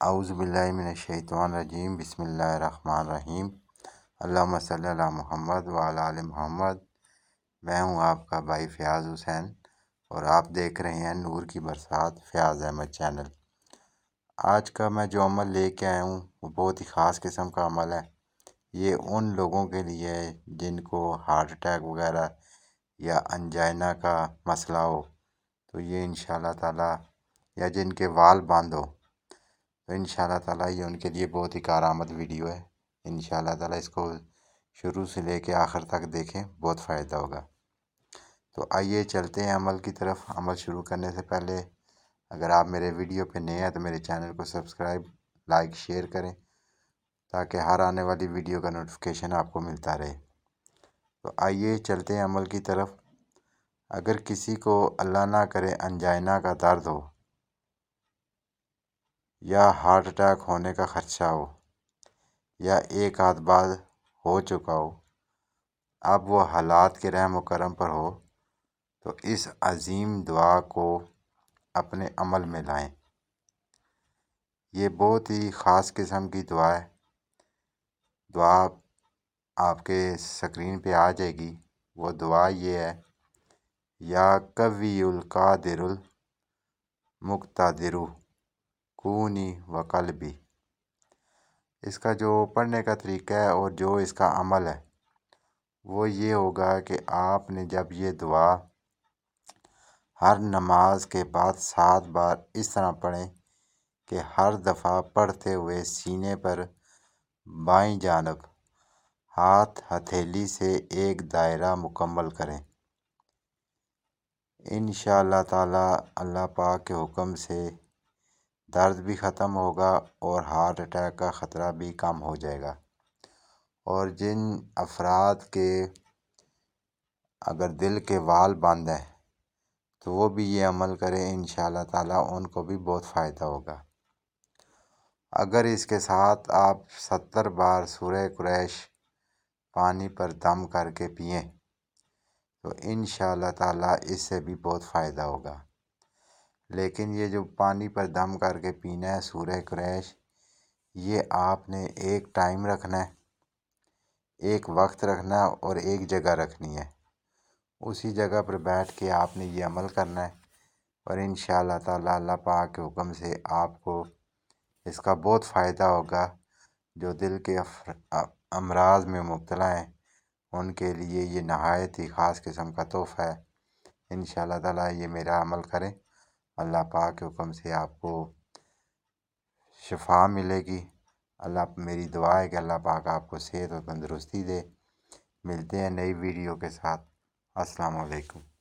اعوذ باللہ من الشیطان الرجیم، بسم اللہ الرحمن الرحیم۔ اللہم صلی علی محمد وعلی آل محمد۔ میں ہوں آپ کا بھائی فیاض حسین اور آپ دیکھ رہے ہیں نور کی برسات فیاض احمد چینل۔ آج کا میں جو عمل لے کے آیا ہوں وہ بہت ہی خاص قسم کا عمل ہے۔ یہ ان لوگوں کے لیے ہے جن کو ہارٹ اٹیک وغیرہ یا انجائنا کا مسئلہ ہو، تو یہ انشاءاللہ تعالیٰ، یا جن کے وال بند ہو، تو انشاءاللہ تعالیٰ یہ ان کے لیے بہت ہی کارآمد ویڈیو ہے۔ انشاءاللہ تعالیٰ اس کو شروع سے لے کے آخر تک دیکھیں، بہت فائدہ ہوگا۔ تو آئیے چلتے ہیں عمل کی طرف۔ عمل شروع کرنے سے پہلے اگر آپ میرے ویڈیو پہ نئے ہیں تو میرے چینل کو سبسکرائب، لائک، شیئر کریں تاکہ ہر آنے والی ویڈیو کا نوٹیفیکیشن آپ کو ملتا رہے۔ تو آئیے چلتے ہیں عمل کی طرف۔ اگر کسی کو اللہ نہ کرے انجائنا کا درد ہو یا ہارٹ اٹیک ہونے کا خدشہ ہو یا ایک آدھ بار ہو چکا ہو، اب وہ حالات کے رحم و کرم پر ہو، تو اس عظیم دعا کو اپنے عمل میں لائیں۔ یہ بہت ہی خاص قسم کی دعا ہے۔ دعا آپ کے سکرین پہ آ جائے گی۔ وہ دعا یہ ہے: یا قوی القادر المقتدر کونی و قلبی۔ اس کا جو پڑھنے کا طریقہ ہے اور جو اس کا عمل ہے وہ یہ ہوگا کہ آپ نے جب یہ دعا ہر نماز کے بعد 7 بار اس طرح پڑھیں کہ ہر دفعہ پڑھتے ہوئے سینے پر بائیں جانب ہاتھ ہتھیلی سے ایک دائرہ مکمل کریں۔ انشاءاللہ تعالیٰ اللہ پاک کے حکم سے درد بھی ختم ہوگا اور ہارٹ اٹیک کا خطرہ بھی کم ہو جائے گا۔ اور جن افراد کے اگر دل کے وال بند ہیں تو وہ بھی یہ عمل کریں، انشاءاللہ تعالیٰ ان کو بھی بہت فائدہ ہوگا۔ اگر اس کے ساتھ آپ 70 بار سورہ قریش پانی پر دم کر کے پئیں تو انشاءاللہ تعالیٰ اس سے بھی بہت فائدہ ہوگا۔ لیکن یہ جو پانی پر دم کر کے پینا ہے سورہ قریش، یہ آپ نے ایک ٹائم رکھنا ہے، ایک وقت رکھنا ہے اور ایک جگہ رکھنی ہے۔ اسی جگہ پر بیٹھ کے آپ نے یہ عمل کرنا ہے اور انشاءاللہ تعالیٰ اللہ پاک کے حکم سے آپ کو اس کا بہت فائدہ ہوگا۔ جو دل کے امراض میں مبتلا ہیں ان کے لیے یہ نہایت ہی خاص قسم کا تحفہ ہے۔ انشاءاللہ تعالیٰ یہ میرا عمل کریں، اللہ پاک کے حکم سے آپ کو شفا ملے گی۔ میری دعا ہے کہ اللہ پاک آپ کو صحت و تندرستی دے۔ ملتے ہیں نئی ویڈیو کے ساتھ۔ السلام علیکم۔